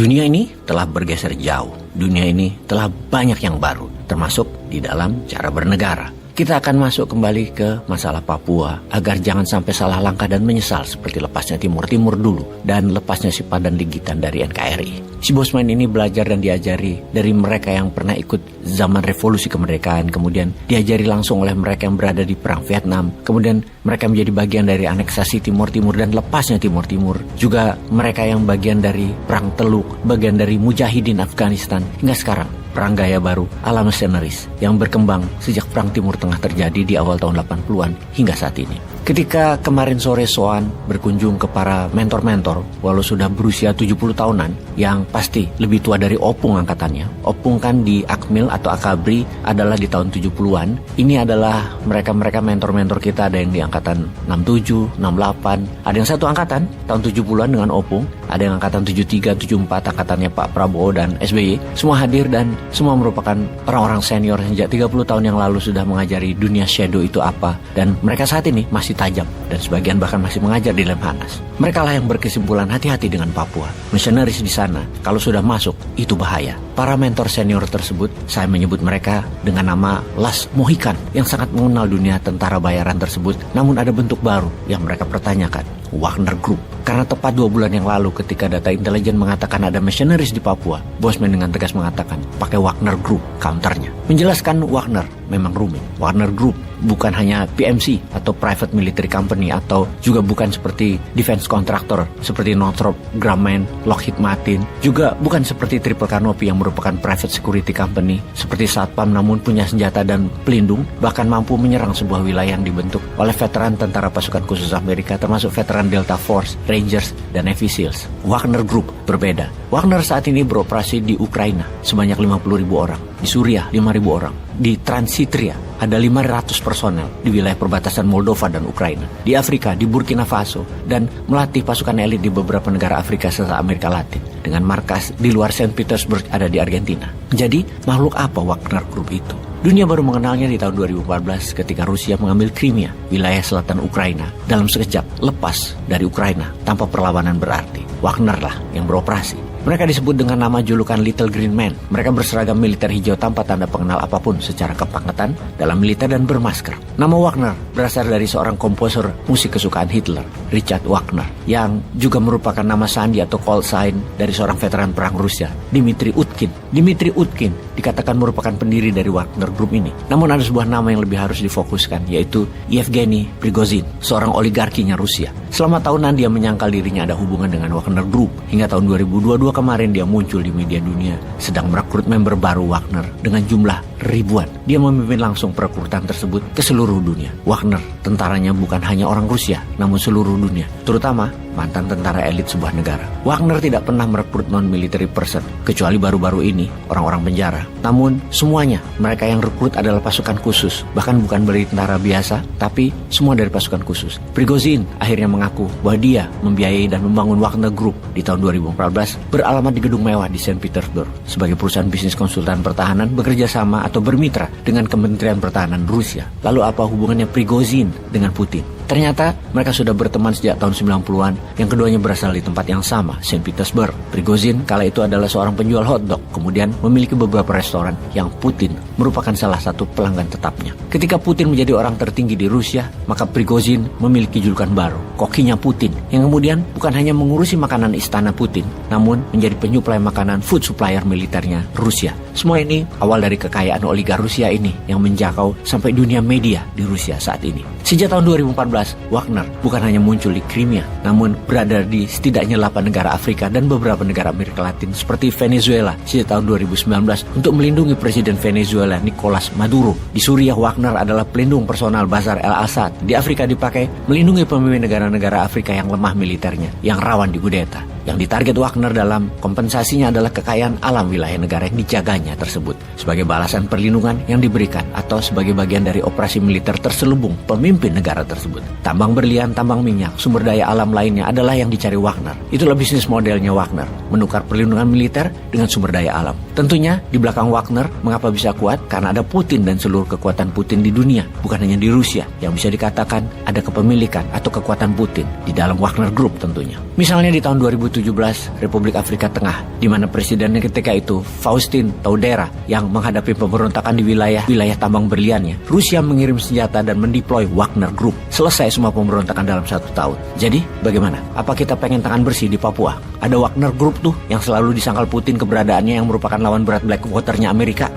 Dunia ini telah bergeser jauh. Dunia ini telah banyak yang baru, termasuk di dalam cara bernegara. Kita akan masuk kembali ke masalah Papua agar jangan sampai salah langkah dan menyesal seperti lepasnya Timur Timur dulu dan lepasnya si Padan Ligitan dari NKRI. Si Bosman ini belajar dan diajari dari mereka yang pernah ikut zaman revolusi kemerdekaan, kemudian diajari langsung oleh mereka yang berada di perang Vietnam, kemudian mereka menjadi bagian dari aneksasi Timur Timur dan lepasnya Timur Timur, juga mereka yang bagian dari perang Teluk, bagian dari Mujahidin Afghanistan, hingga sekarang perang gaya baru ala mercenaries yang berkembang sejak perang Timur Tengah terjadi di awal tahun 80-an hingga saat ini. Ketika kemarin sore Soan berkunjung ke para mentor-mentor walau sudah berusia 70 tahunan yang pasti lebih tua dari Opung angkatannya. Opung kan di Akmil atau Akabri adalah di tahun 70-an. Ini adalah mereka-mereka mentor-mentor kita, ada yang di angkatan 67, 68, ada yang satu angkatan tahun 70-an dengan Opung, ada yang angkatan 73, 74 angkatannya Pak Prabowo dan SBY. Semua hadir dan semua merupakan orang-orang senior sejak 30 tahun yang lalu sudah mengajari dunia shadow itu apa, dan mereka saat ini masih tajam dan sebagian bahkan masih mengajar di Lemhanas. Mereka lah yang berkesimpulan hati-hati dengan Papua. Missionaries di sana kalau sudah masuk itu bahaya. Para mentor senior tersebut, saya menyebut mereka dengan nama Las Mohican yang sangat mengenal dunia tentara bayaran tersebut, namun ada bentuk baru yang mereka pertanyakan, Wagner Group. Karena tepat 2 bulan yang lalu ketika data intelijen mengatakan ada missionaries di Papua, Bosman dengan tegas mengatakan pakai Wagner Group counternya. Menjelaskan Wagner memang rumit. Wagner Group bukan hanya PMC atau Private Military Company atau juga bukan seperti defense contractor seperti Northrop Grumman, Lockheed Martin, juga bukan seperti Triple Canopy yang merupakan private security company seperti Satpam, namun punya senjata dan pelindung, bahkan mampu menyerang sebuah wilayah yang dibentuk oleh veteran tentara pasukan khusus Amerika termasuk veteran Delta Force, Rangers, dan Navy Seals. Wagner Group berbeda. Wagner saat ini beroperasi di Ukraina sebanyak 50.000 orang, di Suriah 5.000 orang, di Transnistria ada 500 personel di wilayah perbatasan Moldova dan Ukraina, di Afrika, di Burkina Faso, dan melatih pasukan elit di beberapa negara Afrika serta Amerika Latin, dengan markas di luar Saint Petersburg ada di Argentina. Jadi, makhluk apa Wagner Group itu? Dunia baru mengenalnya di tahun 2014 ketika Rusia mengambil Crimea, wilayah selatan Ukraina, dalam sekejap lepas dari Ukraina tanpa perlawanan berarti. Wagner lah yang beroperasi. Mereka disebut dengan nama julukan Little Green Man. Mereka berseragam militer hijau tanpa tanda pengenal apapun secara kepangkatan dalam militer dan bermasker. Nama Wagner berasal dari seorang komposer musik kesukaan Hitler, Richard Wagner, yang juga merupakan nama sandi atau call sign dari seorang veteran perang Rusia, Dmitry Utkin. Dmitry Utkin dikatakan merupakan pendiri dari Wagner Group ini. Namun ada sebuah nama yang lebih harus difokuskan, yaitu Yevgeny Prigozhin, seorang oligarkinya Rusia. Selama tahunan dia menyangkal dirinya ada hubungan dengan Wagner Group, hingga tahun 2022 kemarin dia muncul di media dunia sedang merekrut member baru Wagner dengan jumlah ribuan. Dia memimpin langsung perekrutan tersebut ke seluruh dunia. Wagner tentaranya bukan hanya orang Rusia, namun seluruh dunia, terutama mantan tentara elit sebuah negara. Wagner tidak pernah merekrut non-military person, kecuali baru-baru ini orang-orang penjara. Namun semuanya mereka yang rekrut adalah pasukan khusus, bahkan bukan dari tentara biasa, tapi semua dari pasukan khusus. Prigozhin akhirnya mengaku bahwa dia membiayai dan membangun Wagner Group di tahun 2014 beralamat di gedung mewah di Saint Petersburg sebagai perusahaan bisnis konsultan pertahanan bekerja sama atau bermitra dengan Kementerian Pertahanan Rusia. Lalu apa hubungannya Prigozhin dengan Putin? Ternyata mereka sudah berteman sejak tahun 90-an yang keduanya berasal di tempat yang sama, Saint Petersburg. Prigozhin kala itu adalah seorang penjual hotdog, kemudian memiliki beberapa restoran yang Putin merupakan salah satu pelanggan tetapnya. Ketika Putin menjadi orang tertinggi di Rusia, maka Prigozhin memiliki julukan baru, kokinya Putin, yang kemudian bukan hanya mengurusi makanan istana Putin, namun menjadi penyuplai makanan food supplier militernya Rusia. Semua ini awal dari kekayaan oligar Rusia ini yang menjangkau sampai dunia media di Rusia saat ini. Sejak tahun 2014, Wagner bukan hanya muncul di Crimea, namun berada di setidaknya 8 negara Afrika dan beberapa negara Amerika Latin seperti Venezuela sejak tahun 2019 untuk melindungi Presiden Venezuela Nicolas Maduro. Di Suriah, Wagner adalah pelindung personal Bashar al-Assad. Di Afrika dipakai melindungi pemimpin negara-negara Afrika yang lemah militernya, yang rawan digudeta. Yang ditarget Wagner dalam kompensasinya adalah kekayaan alam wilayah negara yang dijaganya tersebut sebagai balasan perlindungan yang diberikan atau sebagai bagian dari operasi militer terselubung pemimpin negara tersebut. Tambang berlian, tambang minyak, sumber daya alam lainnya adalah yang dicari Wagner. Itulah bisnis modelnya Wagner, menukar perlindungan militer dengan sumber daya alam. Tentunya di belakang Wagner mengapa bisa kuat? Karena ada Putin dan seluruh kekuatan Putin di dunia, bukan hanya di Rusia, yang bisa dikatakan ada kepemilikan atau kekuatan Putin di dalam Wagner Group tentunya. Misalnya di tahun 2017 2017 Republik Afrika Tengah, di mana presidennya ketika itu Faustin Todera yang menghadapi pemberontakan di wilayah tambang berliannya. Rusia mengirim senjata dan mendeploy Wagner Group. Selesai semua pemberontakan dalam 1 tahun. Jadi bagaimana? Apa kita pengen tangan bersih di Papua? Ada Wagner Group tuh yang selalu disangkal Putin keberadaannya yang merupakan lawan berat Blackwater-nya Amerika.